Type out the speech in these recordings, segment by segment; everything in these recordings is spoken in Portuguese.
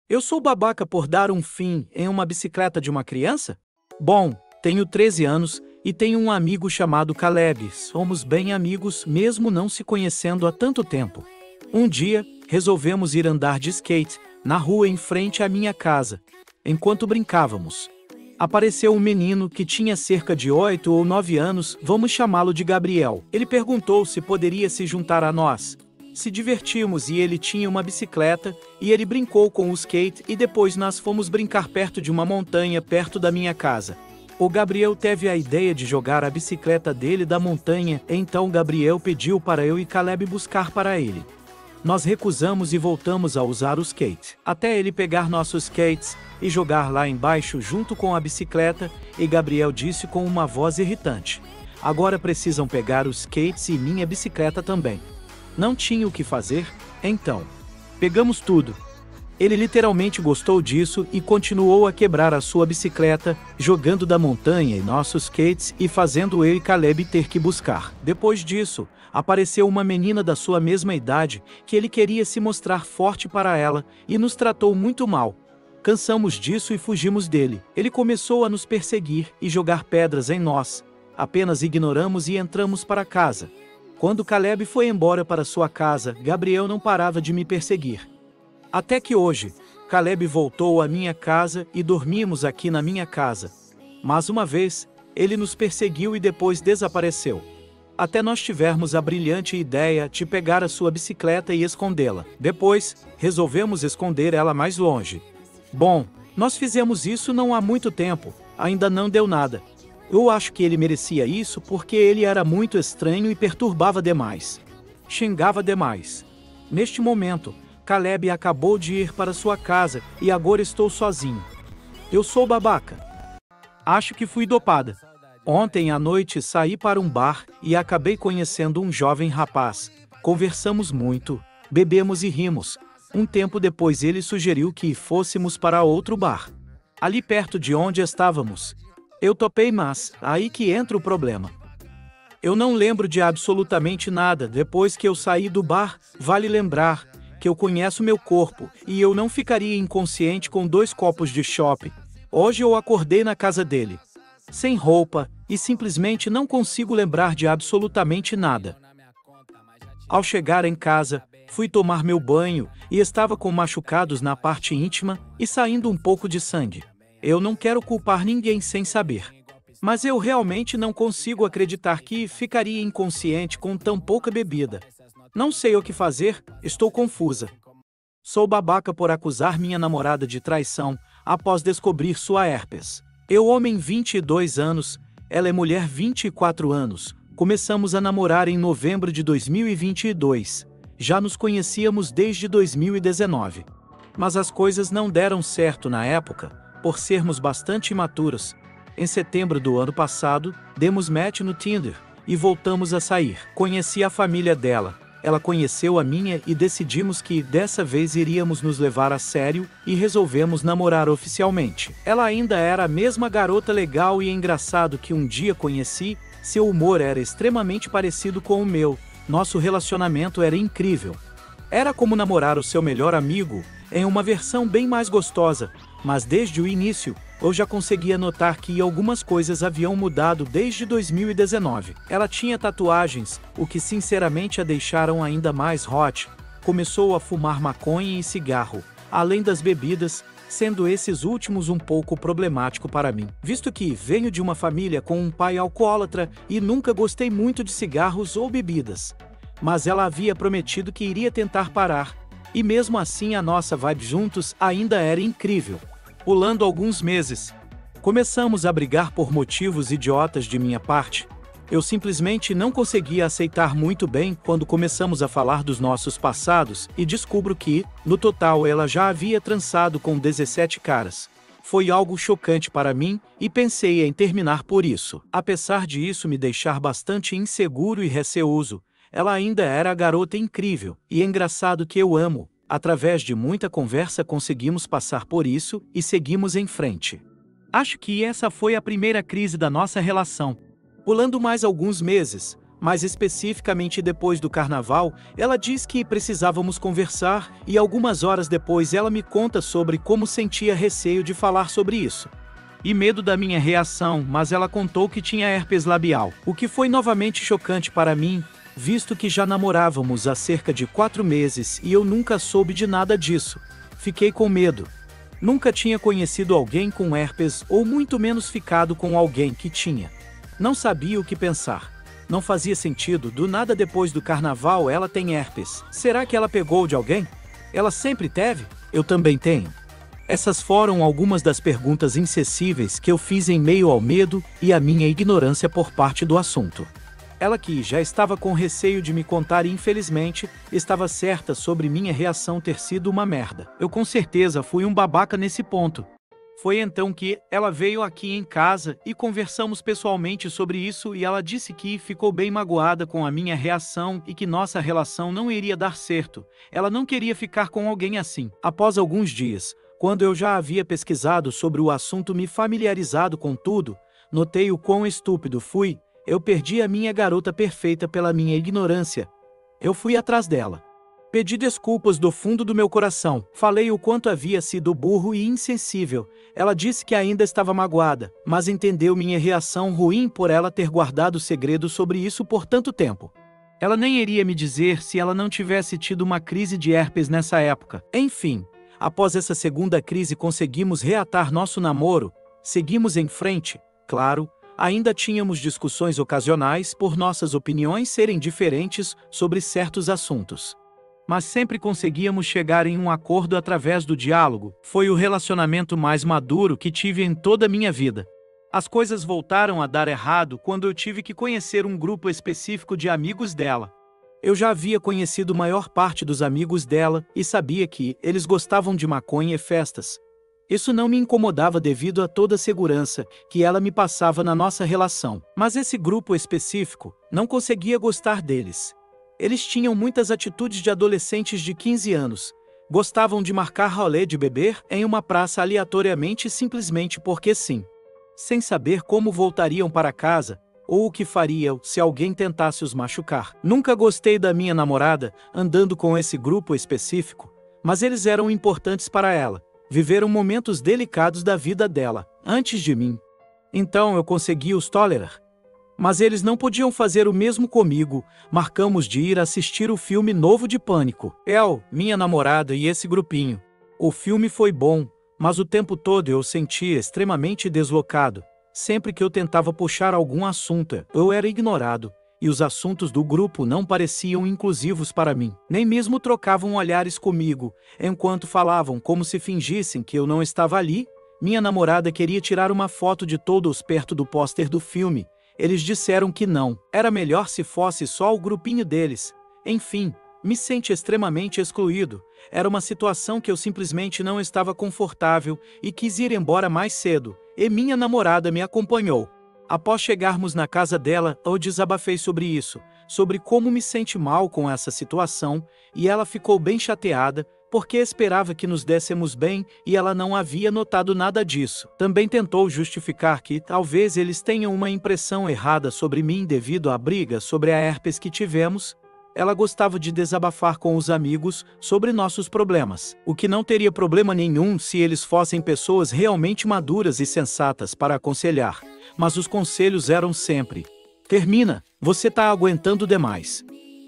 Eu sou babaca por dar um fim em uma bicicleta de uma criança? Bom, tenho 13 anos e tenho um amigo chamado Caleb. Somos bem amigos, mesmo não se conhecendo há tanto tempo. Um dia, resolvemos ir andar de skate na rua em frente à minha casa. Enquanto brincávamos, apareceu um menino que tinha cerca de 8 ou 9 anos, vamos chamá-lo de Gabriel. Ele perguntou se poderia se juntar a nós. Se divertimos e ele tinha uma bicicleta, e ele brincou com o skate e depois nós fomos brincar perto de uma montanha perto da minha casa. O Gabriel teve a ideia de jogar a bicicleta dele da montanha, então Gabriel pediu para eu e Caleb buscar para ele. Nós recusamos e voltamos a usar o skate, até ele pegar nossos skates e jogar lá embaixo junto com a bicicleta, e Gabriel disse com uma voz irritante: "Agora precisam pegar os skates e minha bicicleta também." Não tinha o que fazer, então pegamos tudo. Ele literalmente gostou disso e continuou a quebrar a sua bicicleta, jogando da montanha e nossos skates e fazendo eu e Caleb ter que buscar. Depois disso, apareceu uma menina da sua mesma idade que ele queria se mostrar forte para ela e nos tratou muito mal. Cansamos disso e fugimos dele. Ele começou a nos perseguir e jogar pedras em nós. Apenas ignoramos e entramos para casa. Quando Caleb foi embora para sua casa, Gabriel não parava de me perseguir. Até que hoje, Caleb voltou à minha casa e dormimos aqui na minha casa. Mas uma vez, ele nos perseguiu e depois desapareceu. Até nós tivermos a brilhante ideia de pegar a sua bicicleta e escondê-la. Depois, resolvemos esconder ela mais longe. Bom, nós fizemos isso não há muito tempo, ainda não deu nada. Eu acho que ele merecia isso porque ele era muito estranho e perturbava demais. Xingava demais. Neste momento, Caleb acabou de ir para sua casa e agora estou sozinho. Eu sou babaca. Acho que fui dopada. Ontem à noite saí para um bar e acabei conhecendo um jovem rapaz. Conversamos muito, bebemos e rimos. Um tempo depois ele sugeriu que fôssemos para outro bar, ali perto de onde estávamos. Eu topei, mas aí que entra o problema. Eu não lembro de absolutamente nada depois que eu saí do bar. Vale lembrar que eu conheço meu corpo e eu não ficaria inconsciente com 2 copos de chopp. Hoje eu acordei na casa dele, sem roupa, e simplesmente não consigo lembrar de absolutamente nada. Ao chegar em casa, fui tomar meu banho e estava com machucados na parte íntima e saindo um pouco de sangue. Eu não quero culpar ninguém sem saber. Mas eu realmente não consigo acreditar que ficaria inconsciente com tão pouca bebida. Não sei o que fazer, estou confusa. Sou babaca por acusar minha namorada de traição após descobrir sua herpes. Eu, homem 22 anos, ela é mulher 24 anos. Começamos a namorar em novembro de 2022. Já nos conhecíamos desde 2019. Mas as coisas não deram certo na época, por sermos bastante imaturos. Em setembro do ano passado, demos match no Tinder e voltamos a sair. Conheci a família dela, ela conheceu a minha e decidimos que dessa vez iríamos nos levar a sério e resolvemos namorar oficialmente. Ela ainda era a mesma garota legal e engraçado que um dia conheci, seu humor era extremamente parecido com o meu, nosso relacionamento era incrível. Era como namorar o seu melhor amigo, em uma versão bem mais gostosa, mas desde o início, eu já conseguia notar que algumas coisas haviam mudado desde 2019. Ela tinha tatuagens, o que sinceramente a deixaram ainda mais hot. Começou a fumar maconha e cigarro, além das bebidas, sendo esses últimos um pouco problemático para mim, visto que venho de uma família com um pai alcoólatra e nunca gostei muito de cigarros ou bebidas. Mas ela havia prometido que iria tentar parar, e mesmo assim a nossa vibe juntos ainda era incrível. Pulando alguns meses, começamos a brigar por motivos idiotas de minha parte. Eu simplesmente não conseguia aceitar muito bem quando começamos a falar dos nossos passados e descubro que, no total, ela já havia trançado com 17 caras. Foi algo chocante para mim e pensei em terminar por isso. Apesar de isso me deixar bastante inseguro e receoso, ela ainda era a garota incrível e engraçado que eu amo. Através de muita conversa conseguimos passar por isso e seguimos em frente. Acho que essa foi a primeira crise da nossa relação. Pulando mais alguns meses, Mais especificamente depois do carnaval, ela diz que precisávamos conversar e algumas horas depois ela me conta sobre como sentia receio de falar sobre isso. E medo da minha reação, mas ela contou que tinha herpes labial, o que foi novamente chocante para mim, visto que já namorávamos há cerca de 4 meses e eu nunca soube de nada disso. Fiquei com medo. Nunca tinha conhecido alguém com herpes ou muito menos ficado com alguém que tinha. Não sabia o que pensar. Não fazia sentido, do nada depois do carnaval ela tem herpes. Será que ela pegou de alguém? Ela sempre teve? Eu também tenho. Essas foram algumas das perguntas incessíveis que eu fiz em meio ao medo e à minha ignorância por parte do assunto. Ela, que já estava com receio de me contar e infelizmente estava certa sobre minha reação ter sido uma merda. Eu com certeza fui um babaca nesse ponto. Foi então que ela veio aqui em casa e conversamos pessoalmente sobre isso e ela disse que ficou bem magoada com a minha reação e que nossa relação não iria dar certo. Ela não queria ficar com alguém assim. Após alguns dias, quando eu já havia pesquisado sobre o assunto, me familiarizado com tudo, notei o quão estúpido fui. Eu perdi a minha garota perfeita pela minha ignorância. Eu fui atrás dela. Pedi desculpas do fundo do meu coração. Falei o quanto havia sido burro e insensível. Ela disse que ainda estava magoada, mas entendeu minha reação ruim por ela ter guardado segredo sobre isso por tanto tempo. Ela nem iria me dizer se ela não tivesse tido uma crise de herpes nessa época. Enfim, após essa segunda crise conseguimos reatar nosso namoro. Seguimos em frente, claro. Ainda tínhamos discussões ocasionais por nossas opiniões serem diferentes sobre certos assuntos. Mas sempre conseguíamos chegar em um acordo através do diálogo. Foi o relacionamento mais maduro que tive em toda a minha vida. As coisas voltaram a dar errado quando eu tive que conhecer um grupo específico de amigos dela. Eu já havia conhecido a maior parte dos amigos dela e sabia que eles gostavam de maconha e festas. Isso não me incomodava devido a toda a segurança que ela me passava na nossa relação. Mas esse grupo específico não conseguia gostar deles. Eles tinham muitas atitudes de adolescentes de 15 anos. Gostavam de marcar rolê de beber em uma praça aleatoriamente simplesmente porque sim. Sem saber como voltariam para casa, ou o que fariam se alguém tentasse os machucar. Nunca gostei da minha namorada andando com esse grupo específico, mas eles eram importantes para ela. Viveram momentos delicados da vida dela, antes de mim. Então eu consegui os tolerar. Mas eles não podiam fazer o mesmo comigo. Marcamos de ir assistir o filme novo de Pânico. Eu, minha namorada e esse grupinho. O filme foi bom, mas o tempo todo eu sentia extremamente deslocado. Sempre que eu tentava puxar algum assunto, eu era ignorado, e os assuntos do grupo não pareciam inclusivos para mim. Nem mesmo trocavam olhares comigo, enquanto falavam como se fingissem que eu não estava ali. Minha namorada queria tirar uma foto de todos perto do pôster do filme. Eles disseram que não, era melhor se fosse só o grupinho deles. Enfim, me senti extremamente excluído. Era uma situação que eu simplesmente não estava confortável e quis ir embora mais cedo, e minha namorada me acompanhou. Após chegarmos na casa dela, eu desabafei sobre isso, sobre como me senti mal com essa situação, e ela ficou bem chateada, porque esperava que nos dessemos bem e ela não havia notado nada disso. Também tentou justificar que talvez eles tenham uma impressão errada sobre mim devido à briga sobre a herpes que tivemos. Ela gostava de desabafar com os amigos sobre nossos problemas, o que não teria problema nenhum se eles fossem pessoas realmente maduras e sensatas para aconselhar. Mas os conselhos eram sempre: termina, você tá aguentando demais.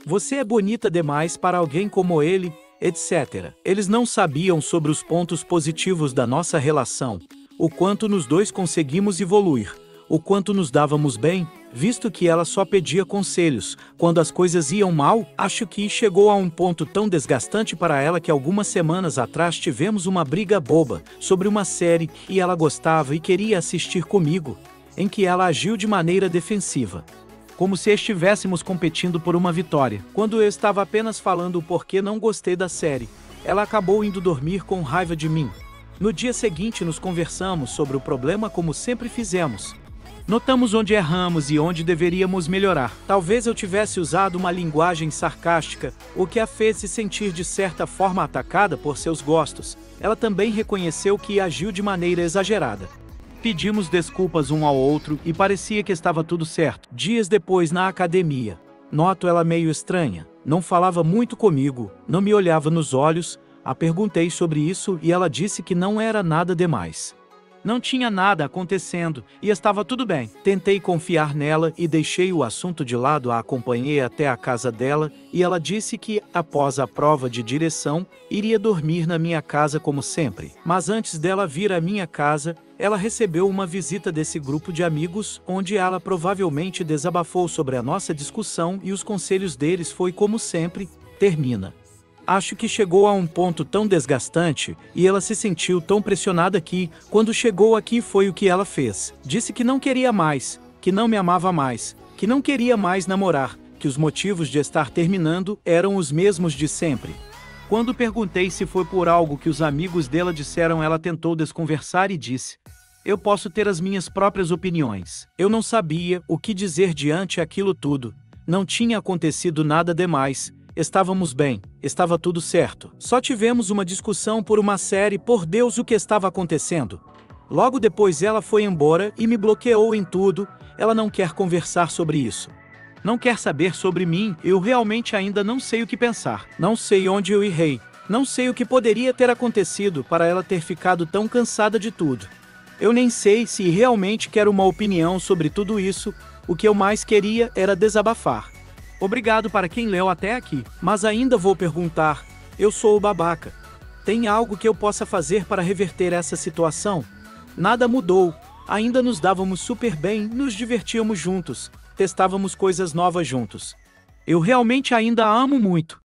Você é bonita demais para alguém como ele, etc. Eles não sabiam sobre os pontos positivos da nossa relação, o quanto nós dois conseguimos evoluir, o quanto nos dávamos bem, visto que ela só pedia conselhos quando as coisas iam mal. Acho que chegou a um ponto tão desgastante para ela que algumas semanas atrás tivemos uma briga boba sobre uma série e ela gostava e queria assistir comigo, em que ela agiu de maneira defensiva, como se estivéssemos competindo por uma vitória. Quando eu estava apenas falando o porquê não gostei da série, ela acabou indo dormir com raiva de mim. No dia seguinte nos conversamos sobre o problema como sempre fizemos. Notamos onde erramos e onde deveríamos melhorar. Talvez eu tivesse usado uma linguagem sarcástica, o que a fez se sentir de certa forma atacada por seus gostos. Ela também reconheceu que agiu de maneira exagerada. Pedimos desculpas um ao outro e parecia que estava tudo certo. Dias depois, na academia, Noto ela meio estranha. Não falava muito comigo, não me olhava nos olhos. A perguntei sobre isso e ela disse que não era nada demais. Não tinha nada acontecendo e estava tudo bem. Tentei confiar nela e deixei o assunto de lado. A acompanhei até a casa dela e ela disse que, após a prova de direção, iria dormir na minha casa como sempre. Mas antes dela vir à minha casa, ela recebeu uma visita desse grupo de amigos, onde ela provavelmente desabafou sobre a nossa discussão e os conselhos deles foi como sempre, termina. Acho que chegou a um ponto tão desgastante e ela se sentiu tão pressionada que, quando chegou aqui, foi o que ela fez. Disse que não queria mais, que não me amava mais, que não queria mais namorar, que os motivos de estar terminando eram os mesmos de sempre. Quando perguntei se foi por algo que os amigos dela disseram, ela tentou desconversar e disse: "Eu posso ter as minhas próprias opiniões." Eu não sabia o que dizer diante aquilo tudo. Não tinha acontecido nada demais. Estávamos bem, estava tudo certo. Só tivemos uma discussão por uma série. Por Deus, o que estava acontecendo? Logo depois ela foi embora e me bloqueou em tudo. Ela não quer conversar sobre isso. Não quer saber sobre mim. Eu realmente ainda não sei o que pensar. Não sei onde eu errei. Não sei o que poderia ter acontecido para ela ter ficado tão cansada de tudo. Eu nem sei se realmente quero uma opinião sobre tudo isso. O que eu mais queria era desabafar. Obrigado para quem leu até aqui, mas ainda vou perguntar, eu sou o babaca. Tem algo que eu possa fazer para reverter essa situação? Nada mudou, ainda nos dávamos super bem, nos divertíamos juntos, testávamos coisas novas juntos. Eu realmente ainda a amo muito.